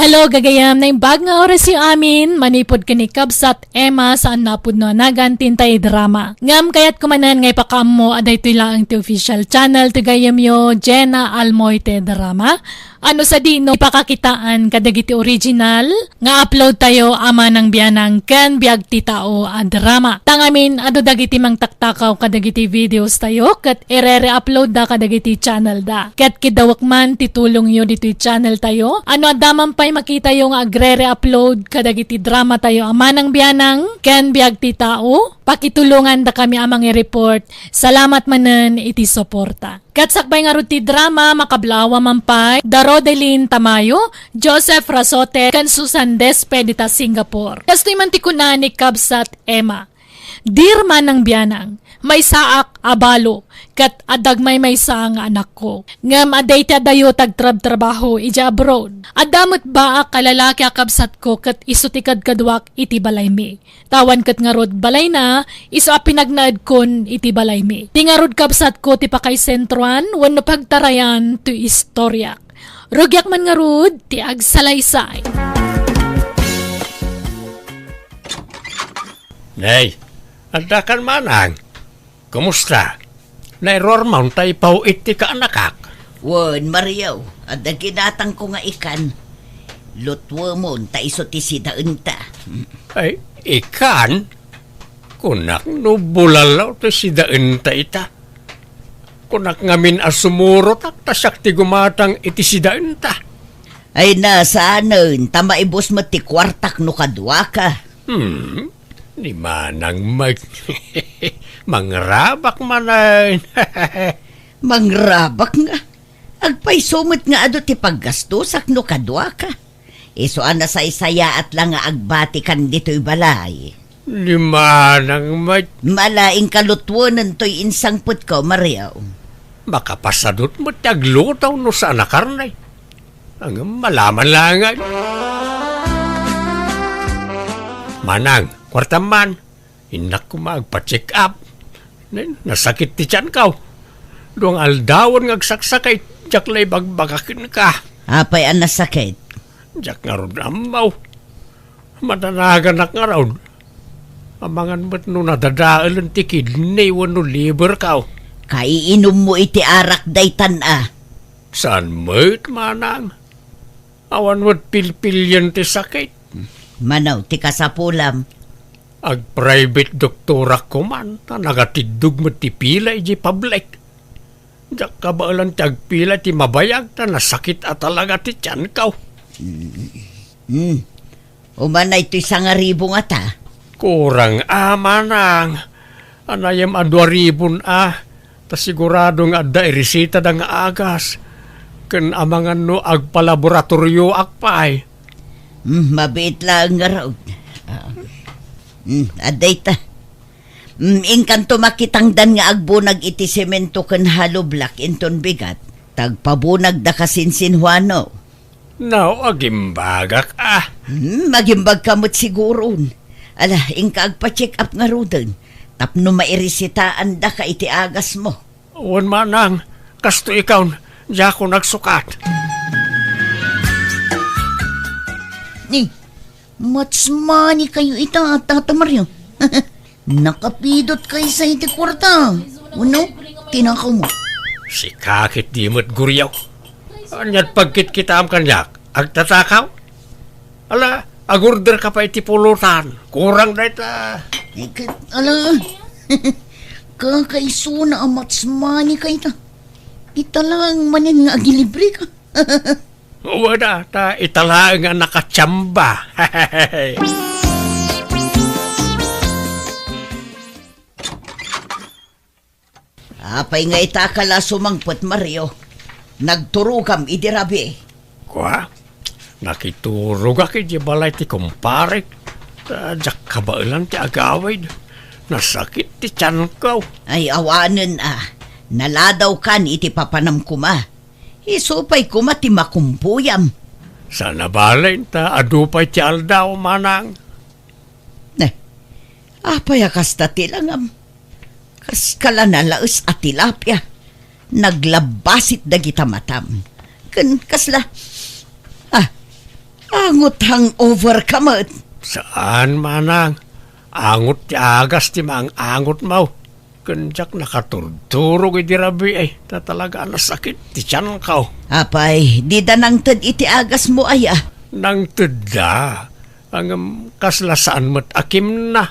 Halo gagayam na imbag nga oras yung amin, manipod ka ni Kabsat Emma saan napod no nagantintay drama. Ngam kayat kumanan ngay pakam mo aday ito lang ang official channel to gayam yo Jenna Almoite drama. Ano sa di no ipakakitaan kadagiti original nga upload tayo ama ng biyanang ken biag ti tao a drama. Tangamin ado dagiti mang taktakaw kadagiti videos tayo ket ire-upload da kadagiti channel da. Ket kidawak man titulong yo dito channel tayo. Ano adaman pa'y makita yung agre-upload kadagiti drama tayo ama ng biyanang ken biag ti tao. Pakitulungan da kami amang i-report. Salamat manen iti suporta. Katsakbay nga ruti drama makablawa mampay Darodelin Tamayo, Joseph Rasote, kan Susan Despedita Singapore. Kastoy man ti kunan ni Kabsat Emma. Dirman ng biyanang, may saak abalo, kat adagmay may saang anak ko. Ngam aday ti adayo tagtrab-trabaho ija abroad. Adamot ba kalalaki akabsat ko kat isutikad kadwak iti balay mi. Tawan kat nga rod balay na, iso pinagnaad kon iti balay mi. Ti nga rod kabsat ko ti pakay sentroan, wano pagtarayan to istorya. Rugyak man nga rod, ti agsalaysay. Nay, anda kan manang. Kumusta? Nairormaw tayo pao iti ka anakak. Wan, Mariaw, at naginatang ko nga ikan. Lutwa mo, ta iso ti sidaan ta. Ay, ikan? Kunak no bulalaw ti sidaan ta ita. Kunak ngamin asumuro tak tasak ti gumatang iti sidaan ta. Ay nasaanan, tamaibos mo ti kwartak no kadwa ka. Ni manang mangrabak manan. Mangrabak nga. Agpay sumot nga ado ti paggastusak no kadwa ka. Iso anasay-saya at lang nga agbati kan dito'y balay. Ni manang Malaing kalutwanan to'y insangput ko, Mariaw. makapasadot mo taglutaw no sa anakarnay. Ang malaman lang ay. Manang, kwartaman, inak ko magpa-check up. Nasakit ti tiyan ka. Doang aldawan ngagsaksakay, jak lay bagbagakin ka. Apay ang nasakit? Jak nga ron amaw. Matanagan nga ron. Amangan mo't no nadadaalan ti kidney wano liver ka. Kaiinom mo iti arak daytan ah. Saan mo't manang? Awan mo't pilpilyan ti sakit. Manaw, ti kasapulam. Ag-private doktora ko man, ta nagatidug mo ti pila iji public. Diyak kabaalan ti agpila ti mabayag, ta nasakit at talaga ti tiyan kaw. Umanay to'y 1,000 nga ta. Kurang manang. Anayam 2,000 ta siguradong adda irisita da nga agas. Ken amangan no agpalaboratorio akpay. Mabit lang nga raw. Aday ta. Inkanto makitangdan nga agbunag iti semento ken hollow block inton bigat. Tagpabunag da kasinsinhuano. Now, agimbagak Magimbag kamot siguron. Ala, inka agpa-check up nga rodan. Tapno mairisitaan da ka iti agas mo. Wan manang, kasto ikaw, diya ko nagsukat. Ni, much money kayo ita, Tata Mario. Nakapidot kayo sa iti kwarta. Ano? Tinakaw mo. Si kakit di mo't guryaw. Anyat pagkit kita am kanyak, agtatakaw. Ala, agorder ka pa iti pulutan. Kurang na ita. Ala, kakaiso na ang much money kayo ita. Ita lang manin nga agilibre ka. Wala, ta itala nga nakatsamba. Apay nga itakala sumangpot, Mario. Nagturugam idirabi. Kwa, nakiturog aki di balay ti kumparik. Jak kabailan ti agawid. Nasakit ti tiyan ko. Ay awanen Naladaw kan iti papanam kuma. Isupay kuma ti makumpuyam. Sana balay ta adupay ti aldaw manang. Apay akasta tilangam. Kas kala nalaus at tilapia. Naglabasit dagita matam. Kasla. Angot hangover ka mat. Saan manang? Angot ti agas ti maang angot mau. Kanjak nakaturturog iti rabi ay ta talaga nasakit ti tiyan kao. Apay, di da nang tad iti agas mo ay ah. Nang teda, ang kaslasaan mo't akim na.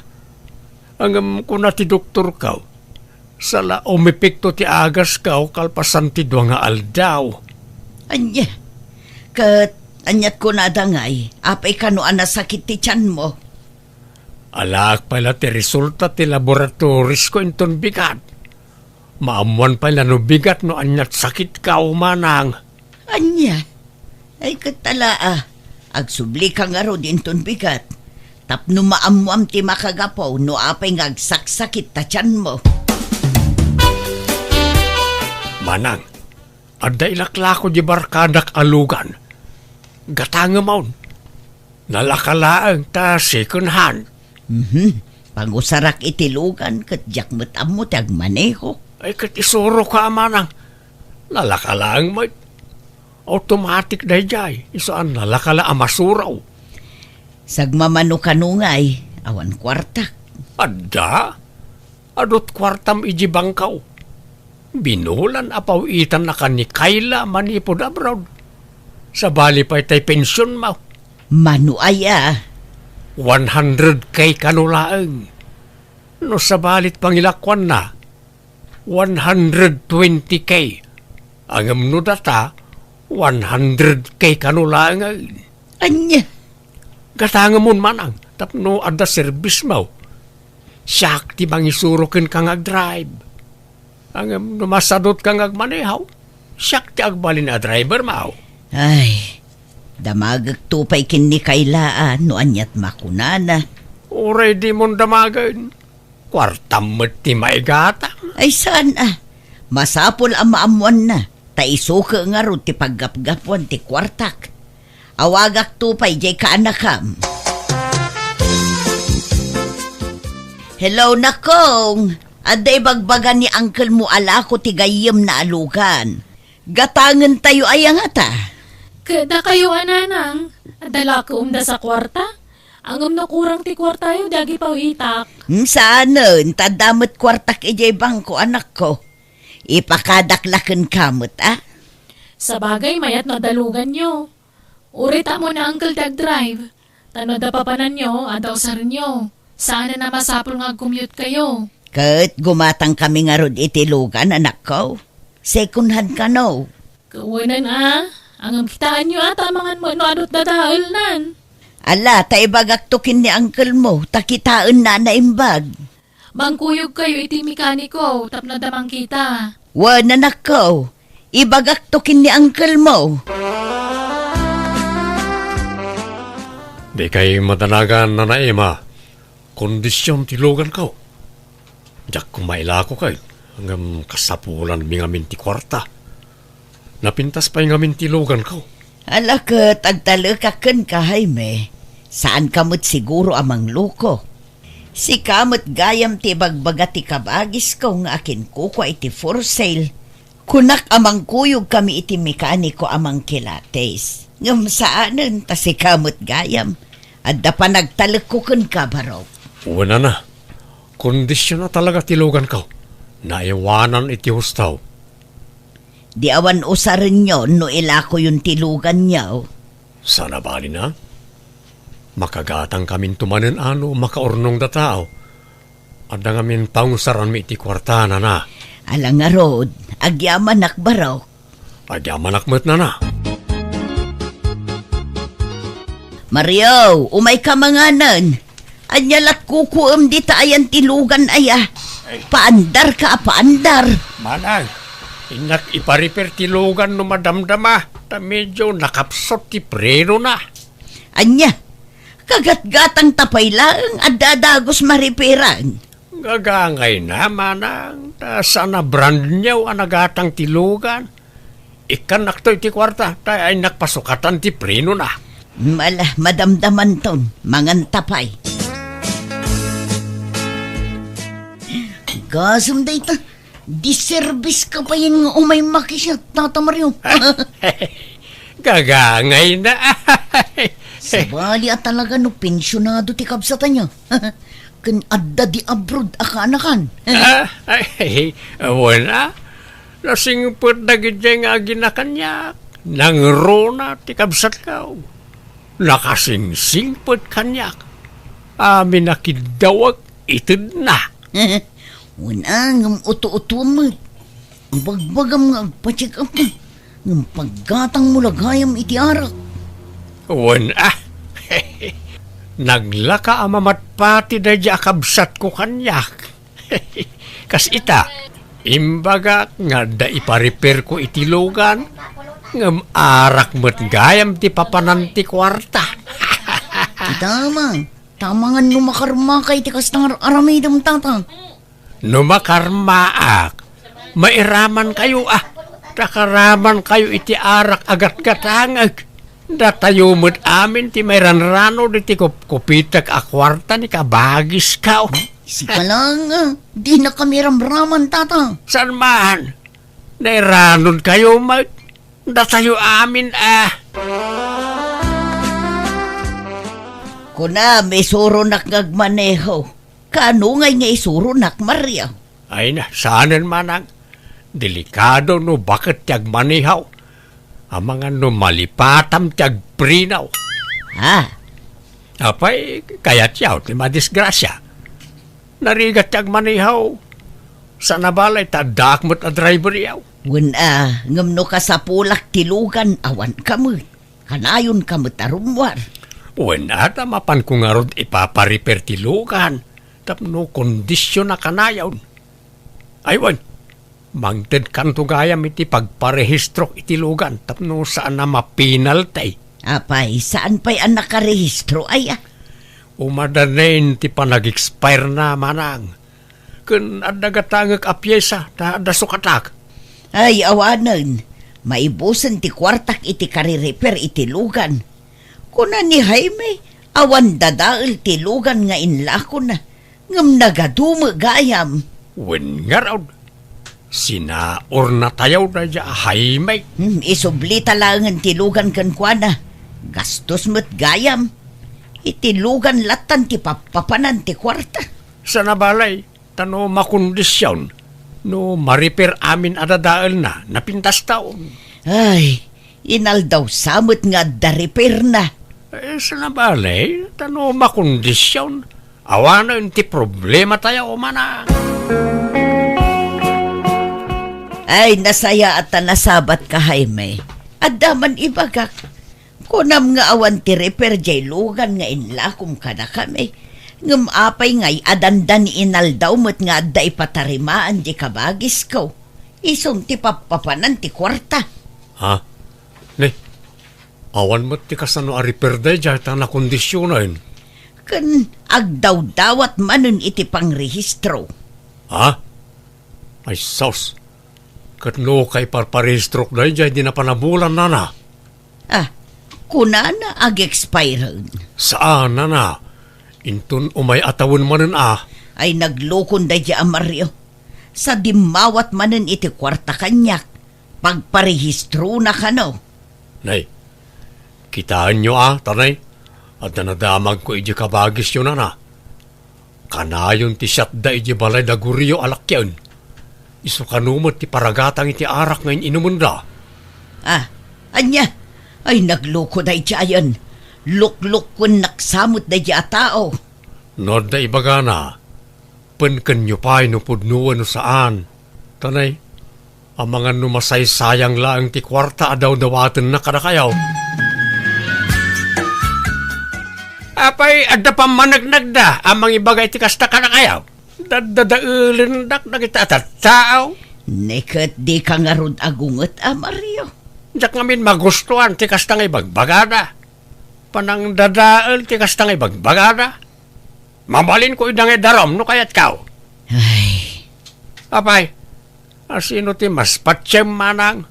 Ang kuna ti doktor kao. Sala umipikto ti agas kao kalpasan ti dua nga aldaw. Anya, kat anyat ko na dangay, apay kano anasakit ti tiyan mo. Alak pala ti resulta ti laboratoris ko inton bigat. Maamuan pala no bigat no anyat sakit ka manang. Anya, ay katala ah. Agsubli ka nga ro din ton bigat. Tapno maamuam ti makagapaw no apay ngagsaksakit ta tiyan mo. Manang, adda ilaklako di barkadak alugan. Gatanga maun. Nalakalaang ta second hand. Pangusarak itilugan kat jak matam mo tag maneho. Ay kat isuro ka manang. Nalakalaang may automatic dayjay. Isaan nalakala amasuraw. Sagmamano kanungay, awan kwartak. Adda? Adot kwartam ijibangkaw. Binulan apaw itan na ka ni Kayla manipod abroad. Sa bali pa itay pensyon mo. Mano aya? 100K kanulaang. No sa balit pangilakwan na, 120K. Ang amno data, 100K kanulaang. Anya? Gatanga mo manang, tapno adda service mo. Siyak ti bang isurukin kang ag-drive. Ang masadot kang agmanehaw, siyak ti agbalin a driver mo. Ay, damagag tupay kin ni Kaylaan no anyat makunana. Already mong damagan. Kwartam mo ti maigata. Ay saan ah? Masapol ang maamuan na. Taisuka nga ro ti paggapgapuan ti kwartak. Awagak tupay jay kaanakam. Hello nakong. Aday bagbagan ni uncle mo alako ti gayem na alugan. Gatangan tayo ayang ata. Kada kayo ananang, adala ko umda sa kwarta. Ang nakurang ti kwarta yung dagi pa itak. Saanon, tadamot kwartak ijay bangko anak ko. Ipakadaklakan kamot ah. Sa bagay mayat na dalugan nyo. Urita mo na Uncle Dag-drive. Tano da papanan nyo, adaw sar nyo. Saan na masapol nga commute kayo? Kat gumatang kami nga rod itilugan anak ko. Second hand ka no. Kawanan ang kitaan nyo ata mangan mo no adot na dahil nan. Ala, taibagaktukin ni uncle mo, takitaan na naimbag. Bangkuyog kayo iti mekaniko, tapno damang kita. Wan anak ko, ibagaktukin ni uncle mo. Di kay madanagan na naima. Kondisyon tilugan ko. Diyak kumaila ko kay. Hanggang kasapulan mingamin ti kwarta. Napintas pa yung amin tilugan ko. Ala ka, tagtalakakan ka, Jaime. Saan kamot siguro amang luko? Si kamot gayam ti bagbaga ti kabagis ko nga akin kukwa iti for sale. Kunak amang kuyog kami iti mekaniko amang kilates. Ngam saanan ta si kamot gayam. Adda pa nagtalakukon ka baraw. Una na. Kondisyon na talaga tilugan ko. Naiwanan iti hustaw. Di awan usarin nyo no ilako yung tilugan niyaw. Sana bali na? Makagatang kamin tumanin ano makaurnong da tao. Adda ngamin paunsaran mi iti kwartana na. Alang nga rod, agyaman nakbaraw. Adya manakmet na. Mario, umay ka manganan. Anyalat kukuam di taayan tilugan aya. Paandar ka, paandar. Manang, inak ipariper tilugan no madamdama. Ta medyo nakapsot ti preno na. Anya, kagat-gatang tapay lang at dadagos mariperan. Gagangay na, manang. Ta sana brand niyaw anagatang tilugan. Ikan naktoy ti kwarta. Ta ay nakpasukatan ti preno na. Mala, madamdaman ton, mangan tapay. Gasam day ta, diservice ka pa yung umay makisya, Tata Mario. Gagangay na. Sabali at talaga no pensyonado ti kabsatan niya. Kan adda di abroad akanakan. Wala. Nasingpot na gidya nga ginakanyak. Nangrona ti kabsat ka. Nakasingsingpot kanyak. Amin nakidawag itid na. Unang uto-uto mo. Ang bagbagam nga agpacheck up mo. Ng paggatang mo lagayam iti arak. Wala. Naglaka amamat pati na di akabsat ko kanyak. Kas ita, imbaga nga da iparepair ko itilogan, ngam arak mo't gayam ti papanan ti kwarta. Tama. Tama nga numakarma kay ti kastang aramidam tata. Numakarmaak, mairaman kayo takaraman kayo iti arak agat-gatangag. Datayo mo't amin ti may ranrano di ti kupitak akwarta ni kabagis ka. Sika lang di na kami ramraman tata. San man? Nairanon kayo mag. Datayo amin Kuna may suro nak ngagmaneho. Kano ngay nga isuro nak Maria. Ay na, saanan manang. Delikado no bakit tiyag manihaw. Ang mga no malipatam tiyag prinaw. Ha? Apay, kaya tiyaw, ti madisgrasya. Narigat tiyag manihaw. Sa nabalay, tadak mo't a driver yaw. Wala, ngamno ka sa pulak tilugan, awan ka mo. Kanayon ka mo tarumwar. Wala, tamapan ko nga rod ipapariper tilugan. Tapno kondisyon na kanayaw. Aywan, mangted kanto gayam iti pagparehistro itilugan. Tapno saan na mapinaltay. Apay, saan pa'y ang nakarehistro ay Umadanin ti panag-expire na manang. Kun adagatangag a pyesa, da sukatak. Ay, awanan. Maibusan ti kwartak iti karireper iti lugan. Kuna ni Jaime, awan dadaal ti lugan nga inlako na. Ngam nagadumo gayam. Wen nga raw. Sinaor na tayaw na dya Jaime. Isubli talangan ti lugan kan kuana. Gastos mo't gayam. Iti lugan latan ti papapanan ti kwarta. Sa nabalay, tano makondisyon. No mariper amin adadaal na, napintas taon. Ay, inal daw samot nga da-repair na. Sa nabalay, tano makondisyon. Awanan ti problema tayo manang. Ay, nasaya at nasabat ka, Jaime. Adaman ibagak. Kunam nga awan ti repair jay lugan nga inlakom ka na kami. Ngam apay ngay adandan inal daw mo't nga adda ipatarimaan di kabagis ko. Isong ti papapanan ti kwarta. Ha? Ne, awan mo ti kasano a repair day jay ta na kondisyonan. Kan agdaw-dawat manon iti pangrehistro. Ha? Ay sos. Katno kay parparehistro day jay di na panabulan na na. Kuna na ag-expire. Saan na? Intun umay atawon manen Ay naglukon da dya Mario. Sa dimawat manen iti kwarta kanyak. Pagparehistro na ka no. Nay, kitaan nyo tanay. At nanadamag ko iji kabagis yun na. Kanayon ti siyat da iji balay da guriyo alakyan. Iso kanumot ti paragatang iti arak ngayon inumunda. Anya? Ay nagluko da itiayan. Lukluk kun naksamot da iti tao. Nod da ibaga na. Penken nyo pa'y no pudnuan no saan. Tanay, ang mga numasay-sayang lang ti kwarta adaw dawaten na kadakayaw. Apay, adda pa managnagda amang ibagay ti kasta kadakayaw. Dadadaulin dak nagitatatao. Neket di ka nga rod agunget, Mario. Diyak ngamin magustuhan ti kasta nga ibagbagada. Panang dadaal ti kasta nga ibagbagada. Mabalin ko idang darom no kayat kao. Ay, Apay, asino ti mas patsem manang?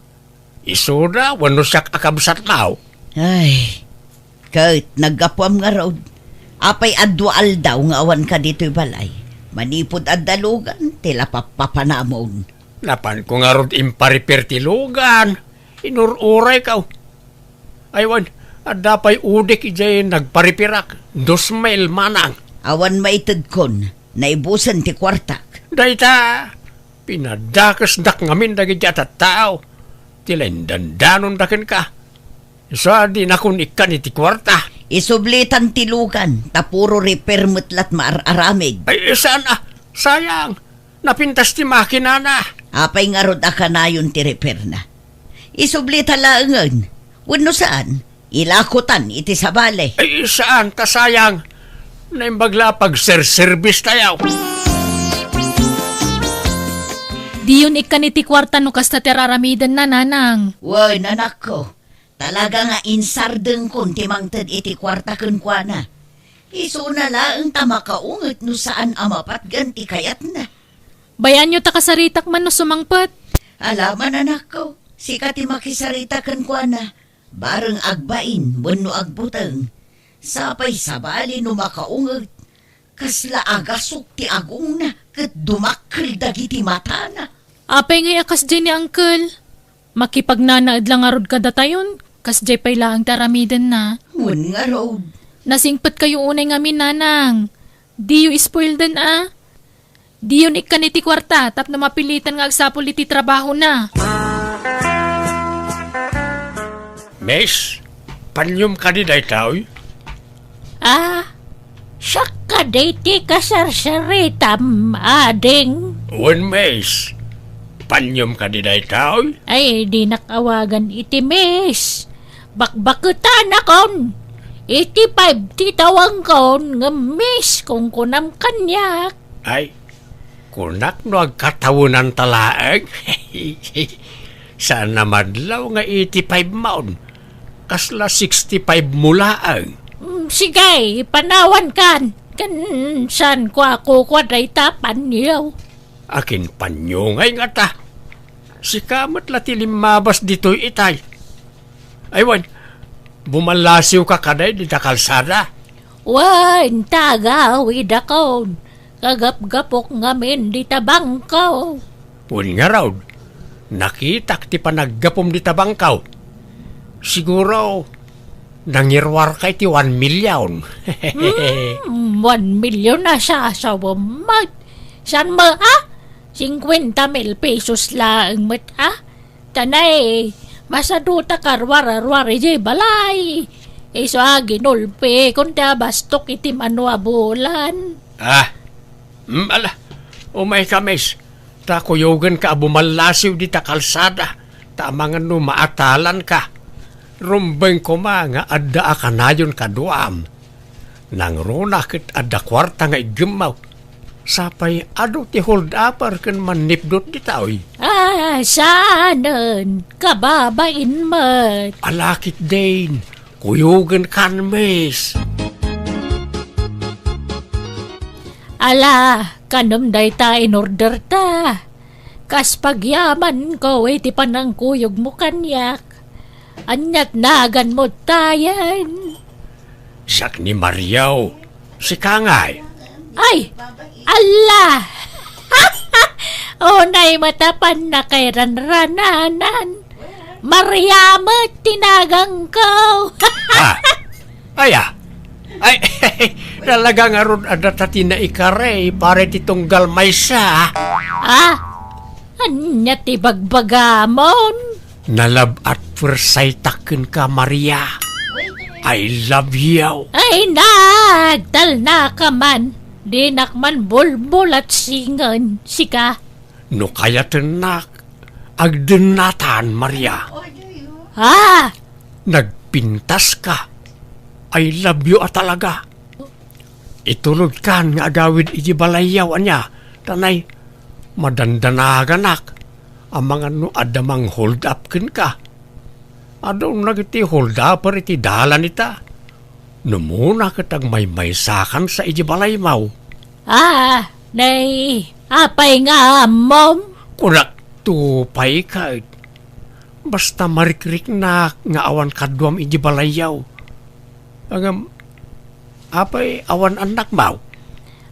Isuda, wano siyak akabsat lao. ay. Kahit naggapuam nga road. Apay adwaal daw nga awan ka dito'y balay. Manipod addalugan, tila papapanamon. Lapan ko nga rod impariper ti lugan. Inururay ka. Aywan, Adapay udik ijay nagparipirak. 2,000 manang. Awan maitid kon, naibusan ti kwartak. Dayta, pinadakas dak ngamin dagi at tao. Tilain dandanon dakin ka. Isa di na kun ikan iti kwarta. Isublitan tilugan, tapuro repair mutlat maararamid. Ay, saan sayang. Napintas ti makina na. Apay nga rod akanayon ti repair na. Isublita laangan. Wano saan? Ilakutan iti sabale. Ay, saan ta sayang. Naimbagla pag service tayaw. Di yun ikan iti kwarta no kasta teraramidan na nanang. Woy, nanak ko. Talaga nga insardeng kon timangtad iti kwarta kunkwana. Iso na laang tamakaungot no saan amapat ganti kayat na. Bayan nyo ta kasaritak man no sumangpet. Alaman anak ko, si kati makisarita kunkwana. Bareng agbain, wano agbutang. Sapay sabali no makaungot. Kasla agasok ti agong na, kat dumakkel dagiti mata na. Apay ngay akas dyan ni Uncle. Makipagnanaad lang arod kada tayon. Kas jay pay laang taramidan na. Ngun nga road. Nasingpet kayo unay ngamin nanang. Di yu ispoil din Di yun ikan iti kwarta tap na mapilitan nga agsapol iti trabaho na. Mes, panyum ka di day taoy? Siya ka dati kasarsaritam, ading. Wan mes, panyum ka di day taoy? Ay, di nakawagan iti mes. Bakbakutan akon. Iti 5 titawang kon nga mes kung kunam kanyak. Ay, kunak no agkatawunan talaag. Saan na madlaw nga 85 maon? Kasla 65 mulaang. Sige, panawan kan. Kansan ko ako kwaday tapan niyo. Akin panyungay nga ta. Si kamat latilim mabas dito'y itay. Aywan, bumalasiw ka kaday di ta kalsada. Wan, tagawid akon. Kagap-gapok ngamin di tabangkaw. Pun nga raw, nakitak ti panaggapom di tabangkaw. Siguro, nangirwar kay ti 1 milyon. 1 milyon na siya sa wamat. San mo, 50,000 pesos lang mat, Tanay, masaduta karwar-arwar ije balay. Iso ginulpe, kung bastok iti manuabulan. Ala, umay ka, mes. Ta kuyogan ka bumalasiw di ta kalsada. Tamangan no maatalan ka. Rumbeng ko nga adda ka na yun kaduam. Nang runakit adda kwarta nga igimaw. Sapay ado ti hold upper kan manipdot di taoy. Saanan, kababain mat. Alakit din, kuyogan kan, mes. Ala, kanam day ta in order ta. Kas pagyaman ko, ti panang kuyog mo kanyak. Anyat nagan mo tayan. Sak ni Mariaw, si Kangay. Ay, ala! Unay matapan na kay ranrananan. Mariamat tinagang ko. Ay, talaga nga ron adatati na ikare, pare titunggal may sa. Anya ti bagbagamon. Nalab at pursaytakin ka, Maria. I love you. Ay, nagtal na ka man. Di nakman bulbul at singan. Sika. No kaya tenak, agdenatan, Maria. Nagpintas ka. I love you talaga. Itulog kan nga agawid iji balayaw niya. Tanay, madandanaaganak. Ang mga no adamang hold up kin ka. Adong nagiti hold up iti dalan ita. Numuna kitag may sakan sa iji balaymaw. Nay, apay nga mom. Kunak tupay ka. Basta marikrik na nga awan kadwam iji balayaw. Agam, apay awan anak maw.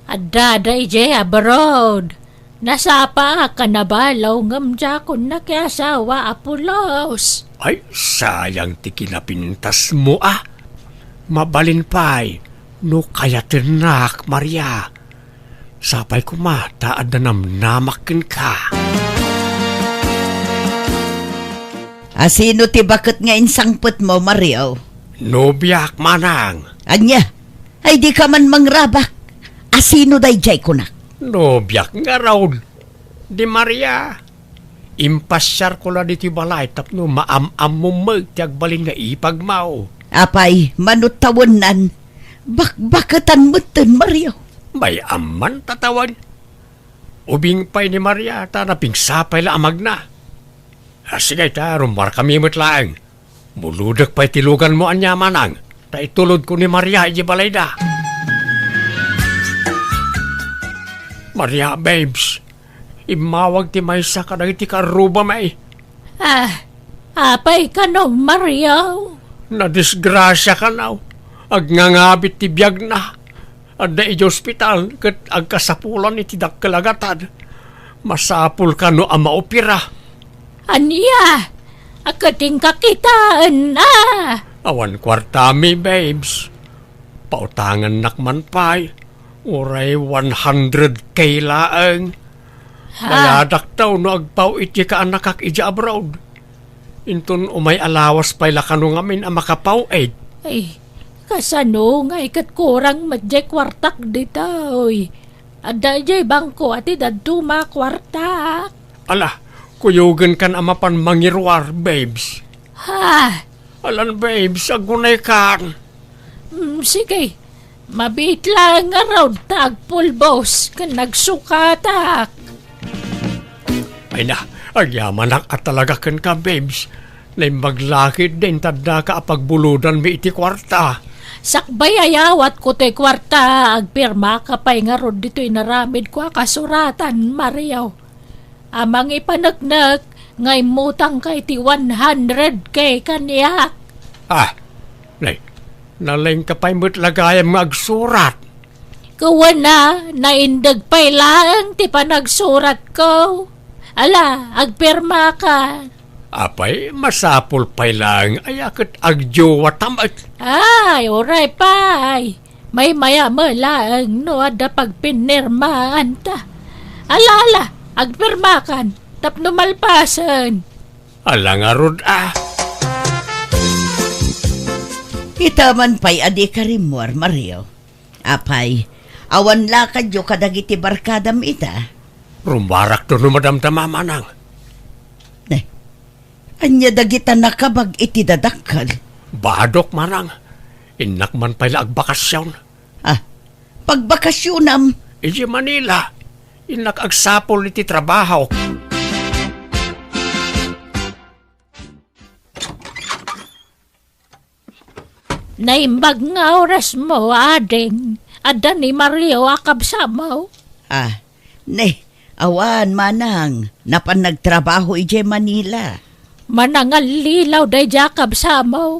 Adada ije abroad. Nasapa ka na balaw ngam jakon na kaya asawa Apulos. Ay, sayang ti kinapintas mo Mabalin pa'y, no kaya tinak, Maria. Sapay kumata at namnamakin ka. Asino ti bakit nga insangput mo, Mario? Nobiyak manang. Anya, ay di ka man mangrabak. Asino day jay kunak? Nobiyak nga raw. Di Maria. Impasyar ko la diti balay tapno maam-am mo magtiagbalin nga ipagmao. Apay, manutawon bakbakatan mo ten, Mario. May aman tatawan. Ubing pa'y ni Maria, tanaping sapay la amag na. Sige ta, rumar kami matlaang. Muludak pa'y tilugan mo anya manang. Ta itulod ko ni Maria, iji balay da. Maria, babes, imawag ti maysa ka na iti karuba may. Apay ka no, Mario. Nadisgrasya ka na. Agnangabit ti biyag na. Adda iti ospital, kat agkasapulan iti dakkalagatan. Masapul ka no ang maopira. Anya, akating kakitaan na. Awan kwartami, babes. Pautangan nakman pa'y. Uray 100K laang. Maladak daw no agpaw iti ka anakak iti abroad. Intun umay alawas pa'y lakano ngamin ang makapaw Ay, kasano nga ikat kurang madjay kwartak ditoy. Ada jay bangko ati daduma kwartak. Ala, kuyugan kan amapan mangirwar, babes. Alan, babes, agunay kan. Sige, mabit lang nga raw tagpulbos ka nagsukatak. Ay na, agyaman at talaga kan ka, babes. Na maglakid din tadda ka apagbuludan mi iti kwarta. Sakbay ayawat ko to'y kwarta, agpirma ka pa'y nga rod dito'y naramid ko kasuratan, Mario. Amang ipanagnak, ngay mutang ka iti 100K kaniyak. Nalaing ka pa'y mutlagayam magsurat. Kuwan na, naindag pa'y lang ti panagsurat ko. Ala, agpirma ka. Apay, masapul pa'y lang, ayakit agjowa tamat. Ay, oray pa'y. May maya mo lang, no, ada pagpinirmaan ta. Ala, agpirmakan, tapno malpasan. Ala nga rod Itaman pa'y adi ka rimwar, Mario. Apay, awan lakad yo kadagiti barkadam ita. Rumarak to no madamdama manang. Anya dagita nakabag iti dadakal. Badok manang. Inak man pa'y agbakasyon. Pagbakasyonam. Iji Manila. Inak agsapol iti trabaho. Naimbag nga oras mo, ading. Ada ni Mario akabsamaw. Awan manang. Napan nagtrabaho ije Manila. Manangal lilaw day jakab samaw.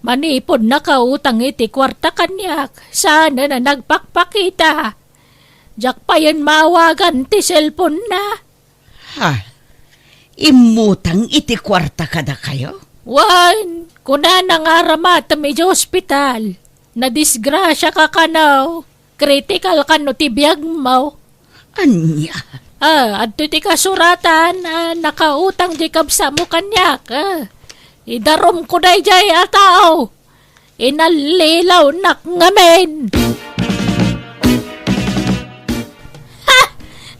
Manipod na kautang iti kwarta kanyak. Sana na nagpakpakita. Jak pa yan mawagan ti cellphone na. Imutang iti kwarta kada kayo? Wan, kuna nang aramata medyo hospital. Nadisgrasya ka kanaw. Critical ka no tibiyag mo. Anya? At ti kasuratan, nakautang di kabsa mo kanyak. Idarom ko day jay ataw. Inalilaw nak ngamen.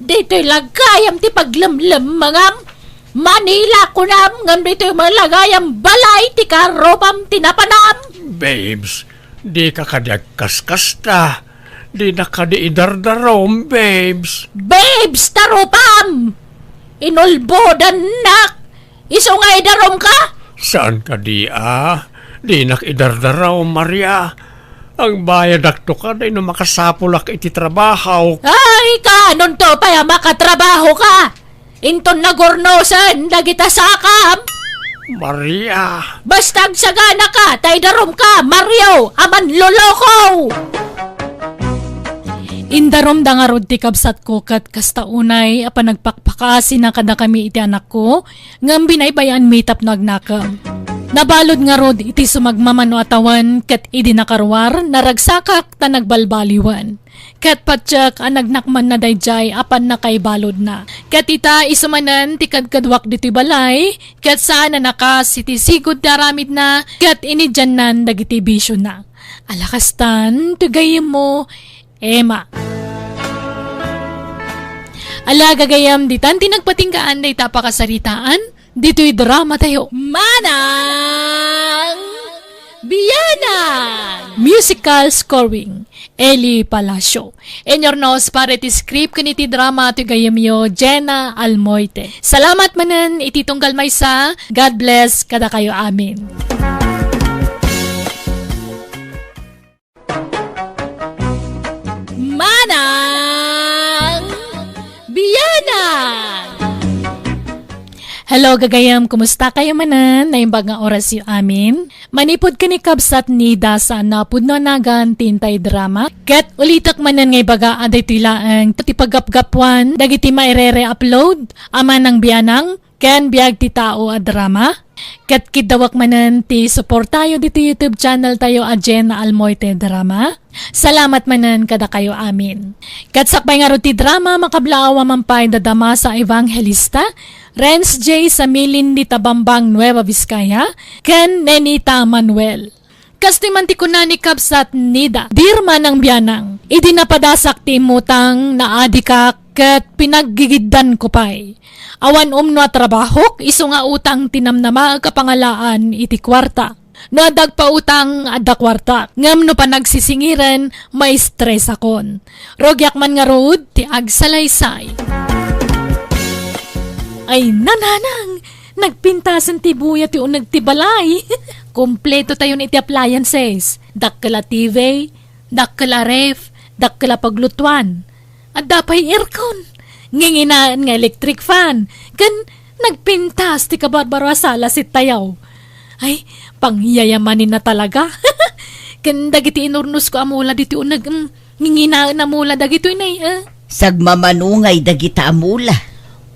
Dito'y lagayam ti paglamlam mangam. Manila ko nam, ngam dito'y malagayam balay ti karobam tinapanam. Babes, di ka kadagkaskas ta. Di na ka di idardarom, babes. Babes, tarupam! Inulbodan nak! Iso nga idarom ka? Saan ka di Di nak idardarom, Maria. Ang bayad akto ka na makasapulak iti trabaho. Ay, kanon to pa makatrabaho ka? Inton nagornosan, dagita sakam. Maria. Bastag sagana ka, tay darom ka, Mario, aman loloko. Indarom da nga rod ti kabsat ko kat kasta unay apa nagpakpakasi na kada kami iti anak ko ngam binaybayan meetup nagnakam. Nabalod nga rod iti sumagmamano atawan kat idi nakarwar naragsakak ta nagbalbaliwan. Kat patsak ang nagnakman na dayjay apan na kay balod na. Kat ita isumanan ti kadkadwak diti balay kat saan na nakas iti sigod daramid na kat inidyanan dagiti bisyo na. Alakastan, tugayim mo, Emma. Ala gagayam ditan tinagpatinggaan day tapakasaritaan dito'y drama tayo. Manang Biyanang! Musical scoring, Eli Palacio. Enyornos para iti script kaniti drama to gayamyo, Jenna Almoite. Salamat manan iti tunggal maysa. God bless kada kayo amin. Manang Biyanang! Hello gagayam, kumusta kayo manan? Naimbag nga oras yung amin. Manipod ka ni kabsat nida sa napud no nagan tintay drama. Ket ulitak manan ngay baga aday tilaang tipagapgapwan dagiti mairere-upload ama ng biyanang ken biag ti tao a drama. Ket kidawak manan ti suportayo diti YouTube channel tayo a Jenna Almoite Drama. Salamat manan kada kayo amin. Ket sakbay nga ti drama makablaawa mampay dadama sa Evangelista Renz J. Samilin ni Tabambang Nueva Vizcaya ken Nenita Manuel. Kasti manti ko na ni kabsat nida dirma ng biyanang idi napadasak ti mutang na adika ket pinaggigiddan ko pay. Awan umno trabahok iso nga utang tinamnama kapangalaan iti kwarta. No adag pa utang adda kwarta. Ngam no pa nagsisingiran may stress akon. Rogyak man nga rod ti agsalaysay. Ay nananang nagpintasan ti buya ti unag ti balay. Kompleto tayo iti appliances. Dakkala TV, dakkala ref, dakkala paglutuan. At dapay aircon. Nginginaan nga electric fan. Kan nagpintas ti kabarbaro asala si tayaw. Ay, pangyayamanin na talaga. Kan dagiti inurnos ko amula diti unag nginginaan amula dagito inay. Sagmamanungay dagita amula.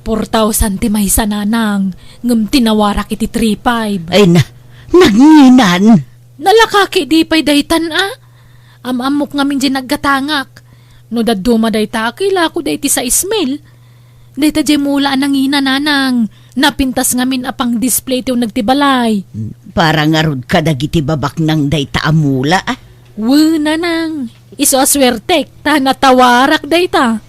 4,000 ti may sananang ngem tinawarak iti 3,500. Ay na, nagnginan. Nalakaki di pay daytan Amamok ngamin di naggatangak. No daduma dayta akila ko dayti sa ismail. Dayta di mula nangina nanang. Napintas ngamin apang display ti nagtibalay. Para nga rod ka dagiti babak ng dayta amula Nanang. Iso aswertek ta natawarak dayta.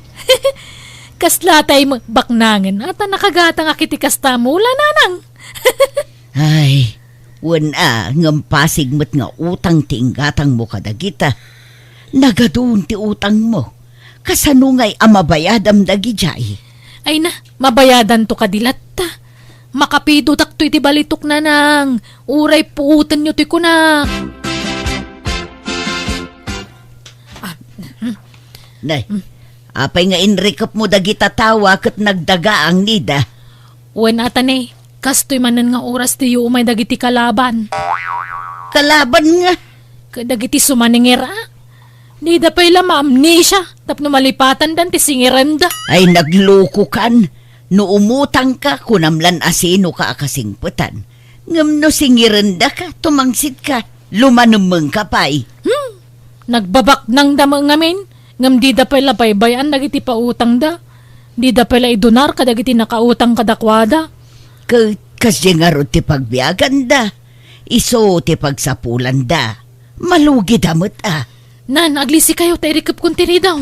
Kaslatay baknangen at nakagatang akiti kasta mula nanang. Ay, ngampasig mo't nga utang ti inggatang mo kadagita. Nagadoon ti utang mo. Kasanungay amabayadam dagijay. Ay na, mabayadan to kadilat ta. Makapido takto iti balitok nanang. Uray puutan nyo ti kunak. Nay, apay nga inrikap mo dagita tawa kat nagdaga ang nida. Uwan atan kastoy manan nga oras ti umay dagiti kalaban. Kalaban nga. Kadagiti sumaningera. Nida pa'y amnesia tapno malipatan dan ti singiranda. Ay nagloko kan. No umutang ka kunamlan asino ka akasingputan. Ngam no singiranda ka, tumangsit ka, lumanumeng ka pa'y. Nagbabak ng damang ngamin. Ngam di da pala baybayan dagiti pautang da. Di da pala idunar kadagiti nakautang kadakwada. Kasi nga ro ti pagbiagan da. Iso ti pagsapulan da. Malugi damot Nan, aglisi kayo, tayo rikap kong tinidaw.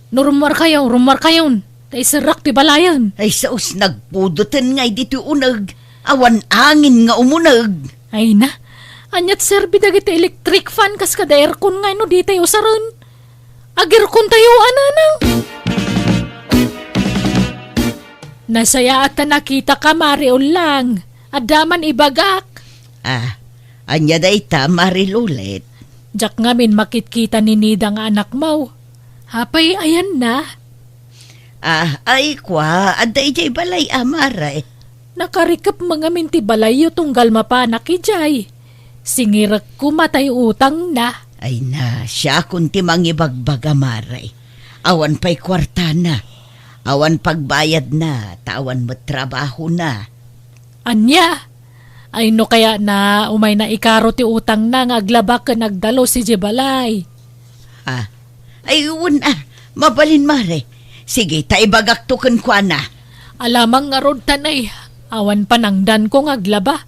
No rumar kayo, tayo sarak ti balayan. Ay saus nagpudutan ngay dito unag. Awan angin nga umunag. Ay na, anyat serbi dagiti electric fan kas kada aircon nga no di tayo saron. Agirkon tayo ananang. Nasaya at nakita ka mariol lang. Adaman ibagak. Anya day ta marilulit. Jak ngamin makitkita ni Nida nga anak mo. Hapay ayan na. Ay kwa, aday jay balay amaray. Nakarikap mga minti balayo tunggal mapanak ijay. Singirak ko matay utang na. Ay na, siya kunti mangibagbag amaray. Awan pa'y kwarta na. Awan pagbayad na, tawan mo trabaho na. Anya? Ay no kaya na umay na ikaro ti utang na nga aglaba ka nagdalo si Jebalay. Ha? Ayun mabalin mare. Sige, taibagaktukan kwa na. Alamang nga rod tanay, awan panangdan ko nga aglaba.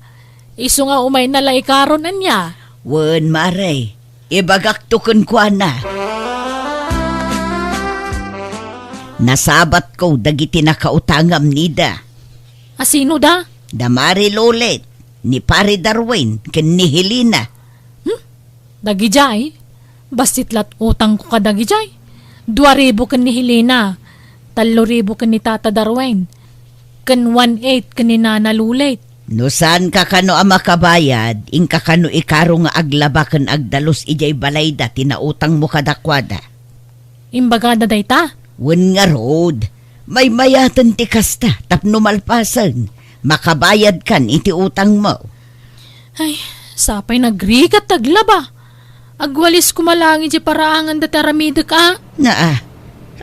Iso nga umay na laikaro na niya. Wen mare, ibagaktukan kwa na. Nasabat ko dagiti nakautangam nida. Asino da? Damari Lolet, ni Pare Darwin, ken ni Helena. Dagijay? Bastitlat utang ko ka dagijay. 2,000 kan ni Helena. 3,000 kan ni Tata Darwin. Kan 1,800 kan ni Nana Lulet. No saan ka kano ang makabayad, ing ka kano ikaro nga aglaba ken agdalos ijay balayda tinautang mo kadakwada. Imbaga da dayta? Wen nga road, may mayatan ti kasta tapno malpasan, makabayad kan iti utang mo. Ay, sapay nagrigat taglaba. Agwalis kumalangi di paraangan da taramida ka.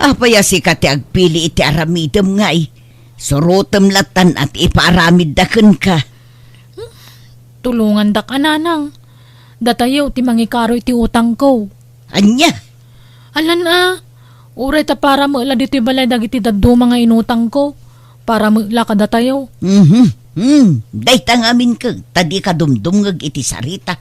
Apaya si ka ti agpili iti aramidem ngay. Surutem latan at iparamid daken ka. Tulungan da ka nanang. Datayo ti mangikaro iti utang ko. Anya? Alan uray ta para maula dito balay dagiti daddo mga inutang ko. Para maula ka datayo. Daytang amin ka, tadi ka dumdumngag iti sarita.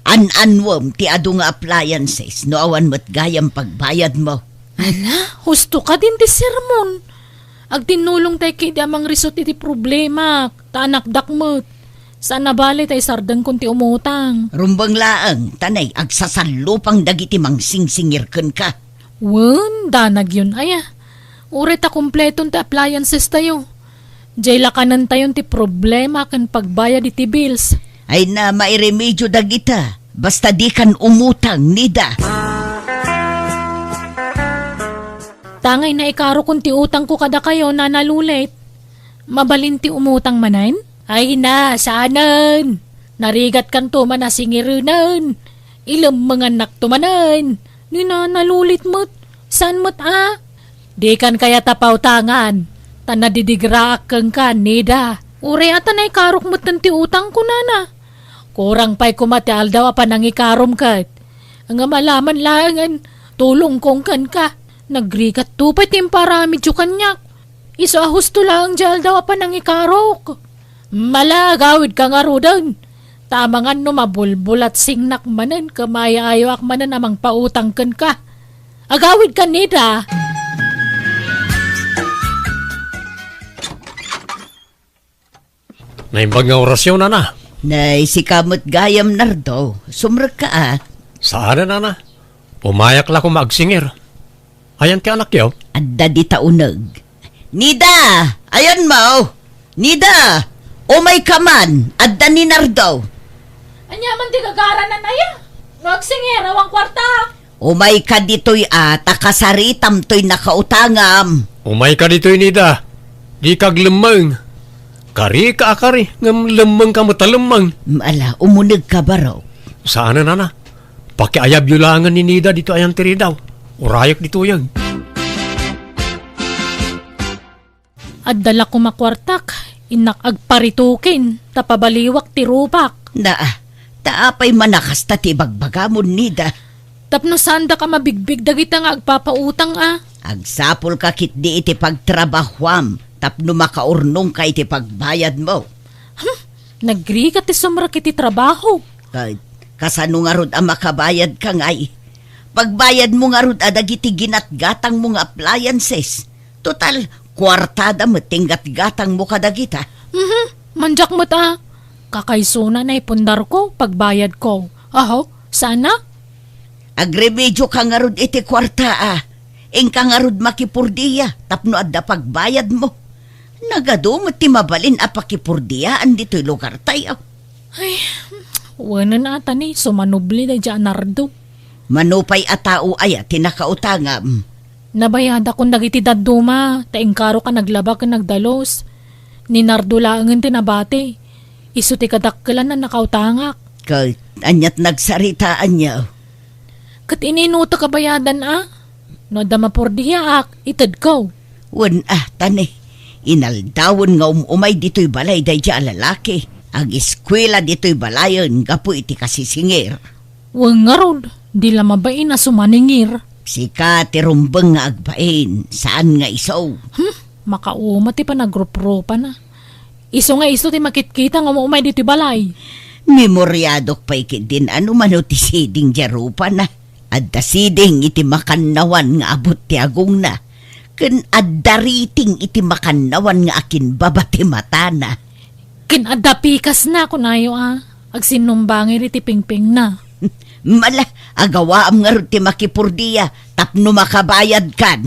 An-anwam ti adu nga appliances no awan mo't gayam pagbayad mo. Ala, husto ka din ti sermon. Agtinulong tayo kay di amang risot iti problema. Taanakdak mo't. Saan nabali tayo sardan kung ti umutang. Rumbang laang, tanay, agsasalupang dagiti mangsingsingirken ka. Wen, danag yun aya. Uray ta kumpleton ti appliances tayo. Jay lakanan tayon ti problema kan pagbayad iti bills. Ay na mairemedyo dagita, basta di kan umutang nida. Tangay na ikaro kung ti utang ko kada kayo na nalulit. Mabalin ti umutang manan? Ay na, saanan. Narigat kan to manasingirinan. Ilam mga anak to manan. Ni na nalulit mo't. San mo't Di kan kaya tapaw tangan. Tanadidigraak kang ka, nida. Uri ata na ikarok mo't ti utang ko nana. Kurang pa'y kumatial daw pa nang ikarom kat. Ang malaman langan, tulong kong kan ka. Nagrikat tupay timparami tiyo kanyak. Iso ahusto lang jal daw pa nang ikarok. Malagawid ka nga rodan. Tamangan no mabulbulat singnak manen, kamaya-ayo ak manen amang pautang kan ka. Agawid ka nida. Naimbag nga orasyon na. Nay, si kamot gayam nardo, sumrag ka Saan na? Pumayak la ko magsingir. Ayan ti anak yaw. Adda di taunag. Nida! Ayan mo! Nida! O may kaman! Adda ni nardo! Anyaman ti gagara na naya. Nagsingir, awang kwarta. O may ka dito'y takasaritam to'y nakautangam. Umay ka dito'y nida. Di kag lemang. Kari ka akari. Ngam lemang ka mo talemang. Ala, umunag ka ba raw? Saan na? Pakiayab yulangan ni nida dito ayan tiri daw. Urayak dito yan. At dala ko makwartak. Inak agparitukin. Tapabaliwak ti rupak. Taapay manakas ta ti bagbagamon nida. Tapno sanda ka mabigbig dagita nga agpapautang Agsapol ka kit di iti pagtrabahwam. Tapno makaurnong ka iti pagbayad mo. Nagri ka ti sumrak iti trabaho. Kasano nga rod ang makabayad ka ngay. Pagbayad mo nga rod adagiti ginatgatang mo nga appliances. Total, kwartada mo tinggat-gatang mo kadagita. Manjak mo ta. Kakaysuna na ipundar ko pagbayad ko. Aho, sana? Agremedyo ka nga rod iti kwarta Ing ka nga rod makipurdiya tapno adda pagbayad mo. Nagado mo ti mabalin pakipurdiyaan dito'y lugar tayo. Ay, wala na ata ni sumanubli na dyan nardo. Manupay atao aya tinakautangam. Nabayada kong dagiti daduma, taingkaro ka naglaba ka nagdalos. Ni nardo laangan tinabate. Isu ti kadakkelan na nakautangak. Anyat nagsaritaan niya. Kat ininuto kabayadan No da mapurdiya ak, itad ko. Wan tani. Inaldawon nga umay dito'y balay day di lalaki. Ang eskwela dito'y balayon, gapo iti kasisingir. Wang nga ron, di lang mabain na sumaningir. Sika tirumbeng nga agbain, saan nga isaw? Makauma ti pa nagrup-rupa na. Iso nga iso ti makitkita nga umay dito'y balay. Memoryadok pa din ano man ti siding jarupa na. Adda siding iti makannawan nga abot ti agong na. Ken adda riting iti makannawan nga akin babati mata na. Kinadda pikas na kunayo Agsinumbangir iti pingping na. Mala, agawa am nga rin ti makipurdiya, tapno makabayad kan.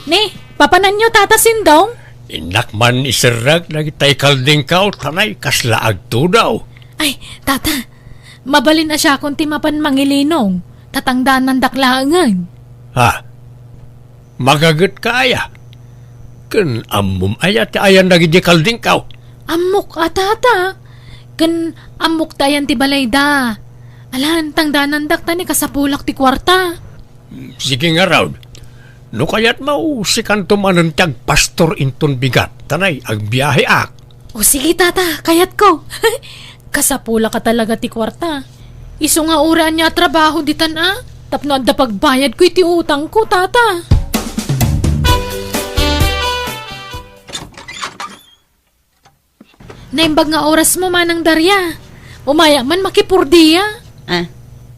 Ni, papanan nyo tatasin daw? Inakman isirag nagitay kalding ka o tanay kaslaag to daw. Ay, tata, mabalin na siya kung timapan mangilinong. Tatangdaan ng daklaangan. Ha? Magagat ka aya? Ken amum aya ti ayan nagiti kalding ka. Amok tata. Kan amok tayan ti balay da. Alan, tangdaan ng dakta ni kasapulak ti kwarta. Sige nga raw. No kaya't mausikan tumanon tiyag pastor inton bigat. Tanay, agbiyahe ak. O sige tata, kayat ko. Kasapula ka talaga ti kwarta. Iso nga uraan niya trabaho ditan Tapno adda pagbayad ko iti utang ko, tata. Naimbag nga oras mo manang Darya. Umaya man makipurdiya.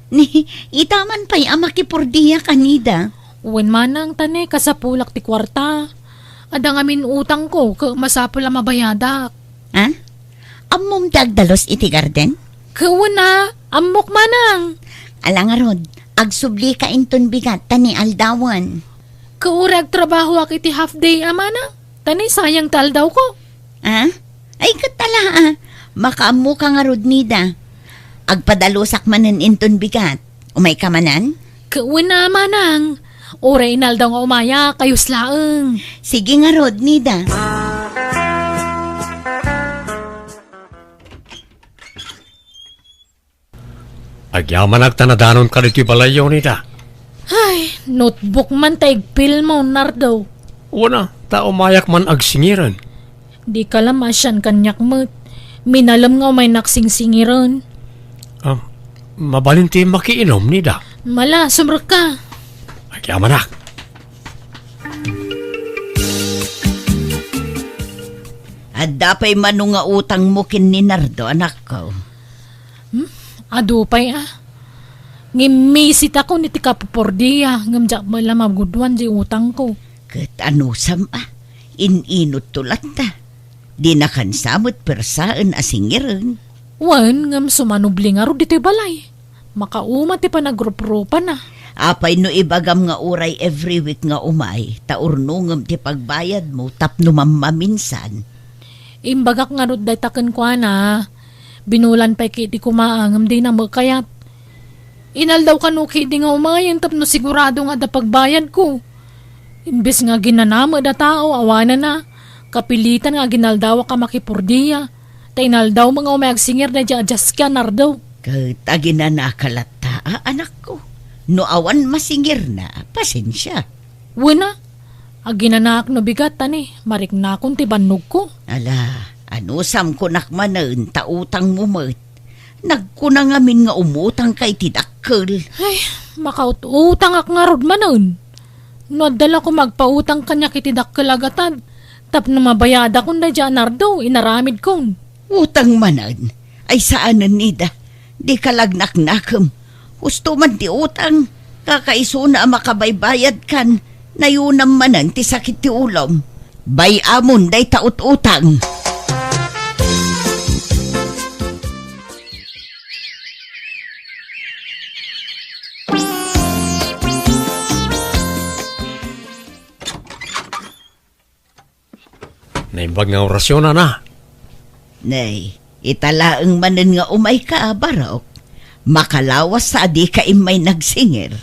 Ni, itaman pa'y amakipurdiya kanida. Uwan manang tane, kasapulak ti kwarta. Ada nga min utang ko, masapula mabayadak. Amom dagdalos iti garden? Kawana, amok manang. Alangarod, agsubli ka inton bigat, tani aldawan. Kaurag trabaho ak iti half day amana. Tani sayang taldaw ko. Ay katala Makaamo ka nga rod nida. Agpadalusak manen inton bigat. Umay ka manan? Kawana manang. Oray inaldaw nga umaya, kayos laeng. Sige nga rod nida. Agyaman agtanadanon ka dito balayaw nita. Ay, notebook man taigpil mo, Nardo. Una, umayak man agsingiran. Di ka lang masyan kanyak mo't. Minalam nga may naksing-singiran. Mabalinti makiinom nida. Mala, sumrok ka. Agyaman ak. At dapay mano nga utang mo kin ni Nardo, anak ko. Adupay Ngimisit ako ni tika pupordiya. Ngamjak mo lang magudwan di utang ko. Kat ano sam ininot tulat ta. Di nakansamot persaan asingiran. Wan, ngam sumanubling aro dito'y balay. Makauma ti pa nagrup-rupa na. Apay no ibagam nga uray every week nga umay. Taurnungam ti pagbayad mo tapno mamaminsan. Imbagak nga rod day taken kwa na. Binulan pa kiti kumaangam di na magkayat. Inaldaw ka no kiti nga umayan tapno sigurado nga da pagbayad ko. Imbes nga ginanama da tao, awana na. Kapilitan nga ginaldaw ka makipurdiya. Tainaldaw mga umayagsingir na di adjust ka, Nardo. Katagin na nakalata, anak ko. No awan masingir na, pasensya. Wala. Aginanak no bigat tani, marik na akong tibanog ko. Ala, ano sam ko nakmanan, tautang mo mat. Nagkuna nga min nga umutang kay tidakkel. Ay, makautang ak nga rod manon. No dala ko magpautang kanya kitidakkel agatad. Tap na mabayada kong na dyan, Nardo, inaramid kong. Utang manan, ay saanan nida. Di kalagnak-nakam. Gusto man ti utang, kakaiso na makabaybayad kan. Nayunam manan ti sakit ti ulam. Bayamon day taut-utang. Naimbag nga orasyon na. Nay, italaang manan nga umay ka, barok. Makalawas sa adi ka imay nagsingir.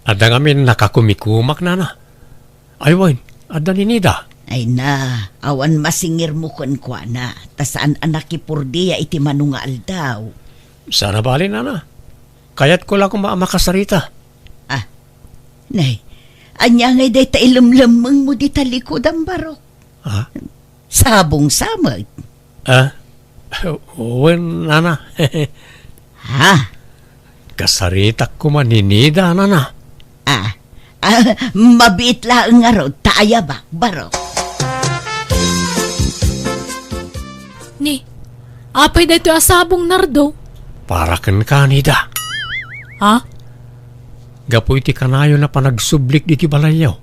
Ada nga min nakakumikumak na. Aywan, ada ni nida. Ay na, awan masingir mo kon kwa na. Tasaan anak ipurdiya iti manungal daw. Sana bali na. Kaya't ko lang kung makasarita. Nay, anya ngay day ta ilamlamang mo di talikod ang barok. Ha? Sabong samag. Wen, nana. Ha? Kasaritak ko maninida, nana. Mabit lang nga raw, taayabak, barok. Ni, apay dito asabong nardo. Para kan kanida. Ha? Gapoy ti kanayo na panagsublik di ti balayaw.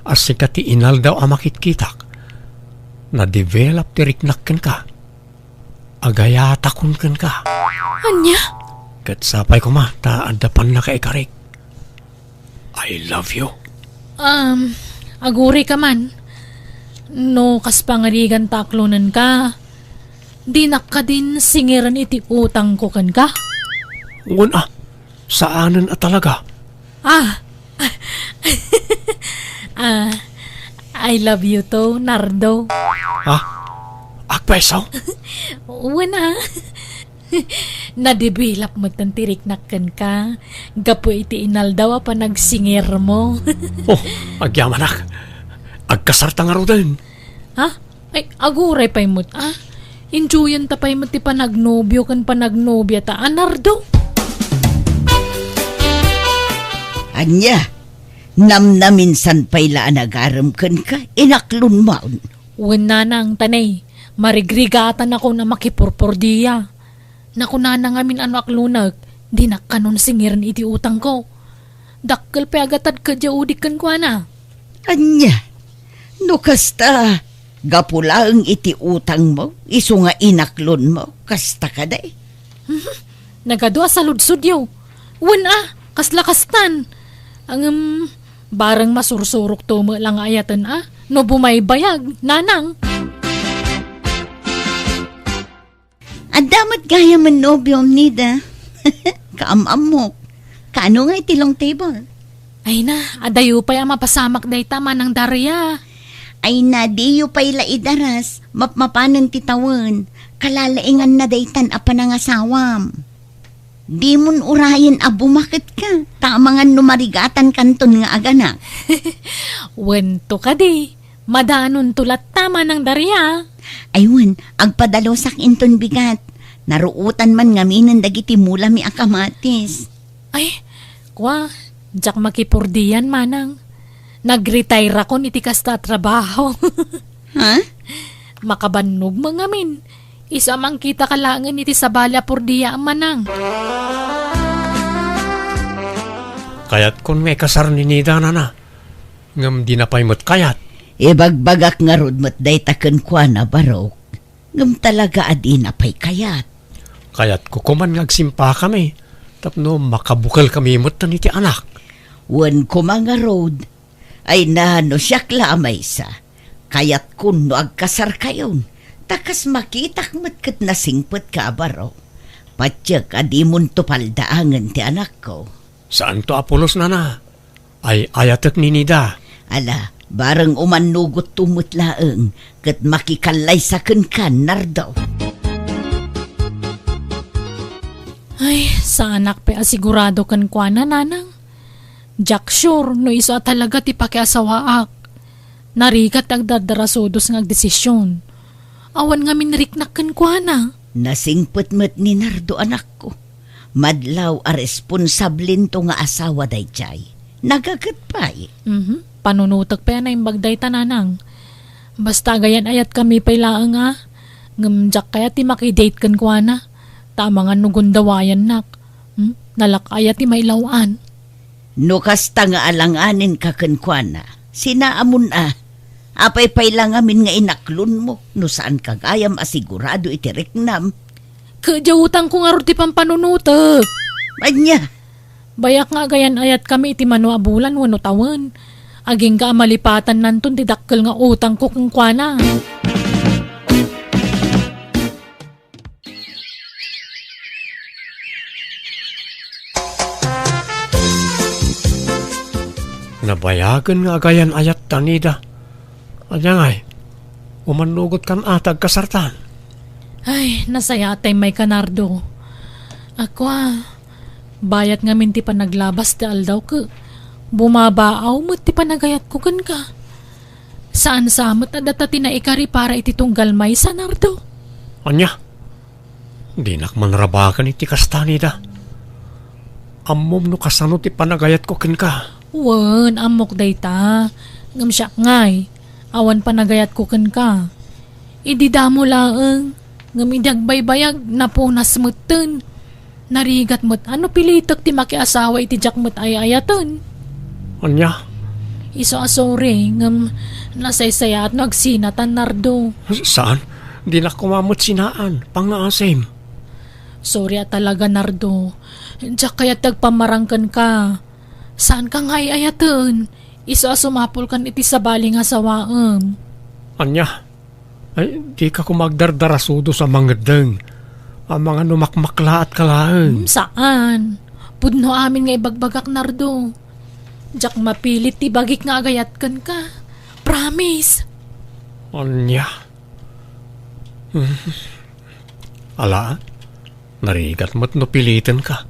As kati inal daw amakit-kitak. Na-develop ti riknakken ka. Agayatakon ken ka. Anya? Kat sapay ko ma, taadapan na kay karik. I love you. Aguri ka man. No, kas pangarigan taklonan ka. Di ka din singiran iti utang ko kan ka. Una, saanan at talaga? I love you to, Nardo. Ha? Akpesaw? Wala. Nadevelop mo tan tiriknakan ka. Gapo iti inal daw pa nagsingir mo. Oh, agyamanak. Agkasarta nga ro din. Ha? Ay, aguray pa'y mo. Enjoyan ta pa'y mo ti panagnobyo kan panagnobya ta. Nardo? Anya, namnaminsan pa'y laan agaram kan ka, inaklon maun. Wala nang tanay. Marigrigatan ako na makipurpordiya. Nakunana ngamin ano aklunag, di nakanon singiran iti utang ko. Dakkel pa agatad ka diaudikan ko na. Anya, no kasta, gapula ang iti utang mo, iso nga inaklon mo, kasta ka day. Nagadwa sa ludsudyo. Wala, kasla-kastan. Ang barang masursurok to mo lang ayatan no bumaybayag, nanang. Ang damat gaya man nobyo nida. Kaamam mo. Kaano nga itilong table? Ay na, adayo pa'y mapasamak day tama ng darya. Ay na, diyo pa'y laidaras. Mapmapanan titawan. Kalalaingan na daytan apa ng asawam. Di mon urayan bumakit ka. Tamangan numarigatan kanton nga aganak. Wento ka di. Madanon tulat tama ng darya. Ayun, agpadalosak inton bigat. Naruutan man ngaminan dagiti mula mi akamatis. Ay, kwa, jak makipurdiyan manang. Nag-retire ako iti kasta trabaho. Ha? Makabannog mangamin. Isa mang kita kalangan iti sabala purdiya manang. Kayat kon may kasar ni Nida na. Ngam di na paymot kayat. Ibagbagak nga rod mo't day taken kwa na barok. Ngam talaga adina pa'y kayat. Kayat ko kuman ngagsimpa kami. Tapno makabukal kami mo't iti anak. Wan ko mga road. Ay no siyak lamay sa. Kayat kun no agkasar kayon. Takas makitak mo't kat nasingpot ka barok. Patyak adimon to paldaangan ti anak ko. Saan to Apolos na? Ay ayatek ni Nida. Ala, barang umanugot tumutlaang kat makikalay sa kan Nardo. Ay, sa anak pa asigurado kan kwa na nanang. Jack sure no isa talaga ti pakiasawaak. Narikat agdadarasodos ng desisyon. Awan nga minriknak kan kwa na. Nasingpot mo't ni Nardo anak ko. Madlaw a responsablin to nga asawa day jay. Nagagat pa'y. Panunutag pa yan ay bagday tananang. Basta gayan ayat kami pa'y laang Ngamjak kaya ti makidate kan kwa na. Tama nga nugundawayan nak. Nalak ayat ti mailawan. No kasta nga alanganin ka kan kwa na. Sinaamon Apay-pay lang amin nga inaklon mo. No saan kagayam asigurado itiriknam. Kadyawutang ko nga ro ti pampanunutag. Anya. Bayak nga gayan ayat kami iti manuabulan wano tawan. Aging ka malipatan nanton ti dakkel nga utang ko kung kwa na. Nabayagan nga agayan ayat tanida. Anya ngay, umanugot kan atag kasartan. Ay, nasaya tay may kanardo. Ako bayat nga minti pa naglabas ti aldaw ko. Bumabaaw mo't ti panagayat ko kan ka. Saan samot na data tinaikari para iti tunggal may sa Nardo? Anya, di nakmanrabakan iti kastani da. Ammom no kasano ti panagayat ko ken ka. Wan, amok dayta. Ngam siya ngay. Awan panagayat ko kan ka. Idi damo laeng. Ngam idagbaybayag na po nasmuten. Narigat mo't ano pilitak ti makiasawa iti jak mo't ay-ayaton. Anya, Iso asore, ngam nasaysaya at nagsinatan Nardo. saan? Di na kumamot sinaan, pangaasim. Sorry at talaga Nardo. Diyak kaya tagpamarangkan ka. Saan ka nga ayatan? Iso asumapol kan iti sabali nga sawaam. Anya, ay di ka kumagdardarasudo sa mga deng. Ang mga numakmakla at kalaeng. Saan? Pudno amin nga ibagbagak Nardo. Diyak mapilit ti bagik nga agayat kan ka. Promise. Anya. Ala, narigat mo't no pilitin ka.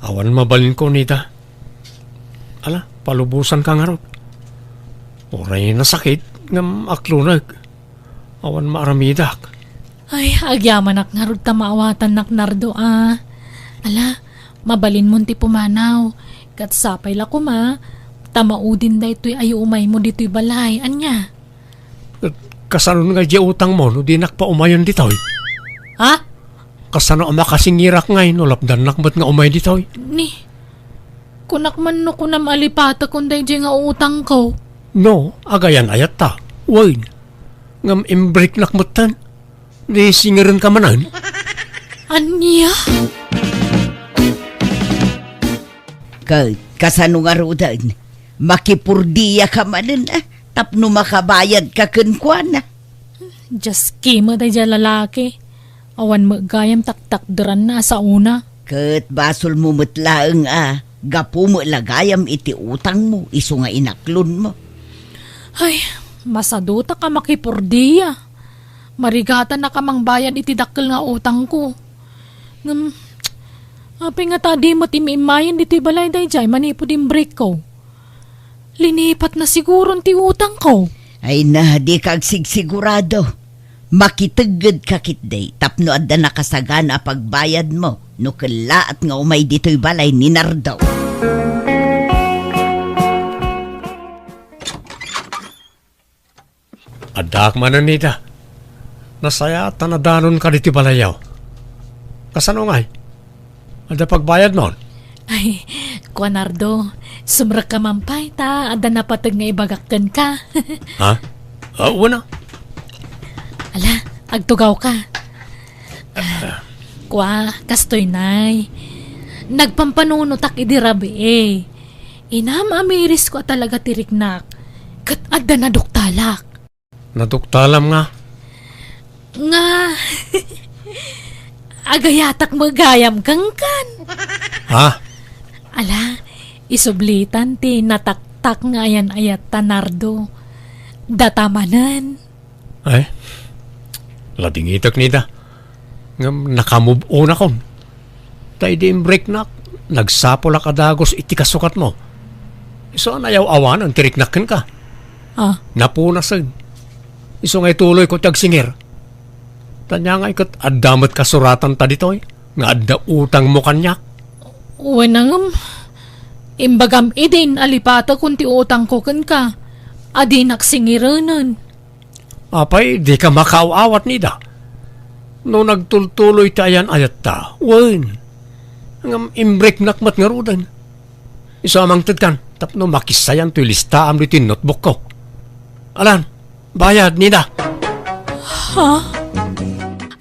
Awan mabalin ko nita. Ala, palubusan ka nga ron. Oray na sakit, ngam aklunag. Awan maaramidak. Ay, agyaman ak nga rod tamaawatan nak Nardo Ala, mabalin mo ti pumanaw. Kat sapay la kuma, tamaudin da ito'y ayo umay mo dito'y balay. Anya? Kasanon nga di utang mo, no di nakpa umayon ditoy. Ha? Kasano ang makasingirak ngayon, no lapdan nakbat nga umay ditoy. Ni, kunak man no kunam alipata kunday di nga utang ko. No, agayan ayat ta. Wain. Ngam imbreak nakmatan. Di singirin ka manan. Anya? Kasano nga rudan? Makipurdiya ka manin tapno makabayad ka kenkwana. Just kima day dyan lalaki. Awan magayam taktakderan na sa una. Ket basol mo mutlaeng gapu mo lagayam iti utang mo, iso nga inaklon mo. Ay, masaduta ka makipurdiya. Marigatan na kamang bayad iti dakkel nga utang ko. Api nga tadi mo timimayan dito'y balay day jay manipod yung break ko. Linipat na siguro ti utang ko. Ay na, di kag sigurado. Makitagad kakit day, tapno adda nakasagana pagbayad mo, no kalaat nga umay dito'y balay ni Nardo. Adak manan nita. Nasaya tanadanon ka diti balayaw. Kasano ngay? Ada pagbayad nun? Ay, Nardo, sumrak ka mampay ta, ada napatag nga ibagakkan ka. Ha? Wala. Ala, agtugaw ka. Kastoy nay. Nagpampanunutak idirabi Inam amiris ko talaga tiriknak. Kat adda na duktalak. Naduktalam nga. Nga, agayatak magayam kang kan. Ha? Ala, isublitan ti nataktak nga ayan ayat Nardo. Datamanan. Ay, ladingitak nita. Ngam nakamove on akon. Tay di break nak. Nagsapol kadagos iti kasukat mo. Iso nayaw awan ang tiriknakin ka. Napunasag. Iso ngay tuloy ko tagsingir. Tanya nga ikot addamat kasuratan ta ditoy. Nga adda utang mo kanyak. Wenangam, imbagam idin alipata kung ti utang ko kan ka. Adi naksingiranan. Apay, di ka makaawat nida. No nagtultuloy tayan ayat ta. Wen. Ngam imbrek nakmat nga rudan. Iso amang tudkan. Tapno makisayan to'y lista am dito notebook ko. Alan, bayad nida. Ha?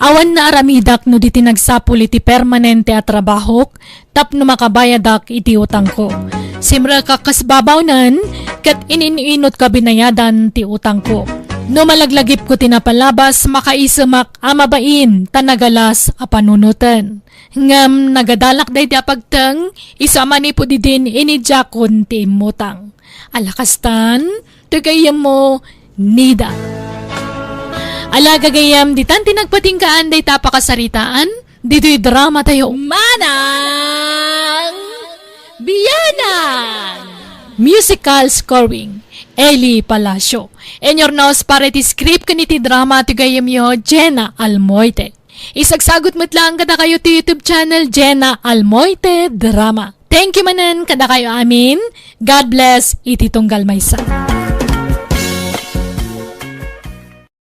Awan na aramidak no diti nagsapul iti permanente at trabahok, tapno makabayadak iti utang ko. Simra kakasbabaw nan, kat inininot ka binayadan ti utang ko. No malaglagip ko tinapalabas, makaisamak amabain, tanagalas apanunutan. Ngam nagadalak day ti apagtang, isama ni po di din inijakon ti imutang. Alakastan, tagayam mo, nida. Alagagayam, ditan tinagpatingkaan day tapakasaritaan, dito'y drama tayo. Manang Biyanan! Musical scoring, Eli Palacio. And your nose para ti script kaniti drama ti gayam yo, Jenna Almoite. Isagsagot mo't lang kada kayo ti YouTube channel, Jenna Almoite Drama. Thank you manan kada kayo amin. God bless, iti tunggal maysa.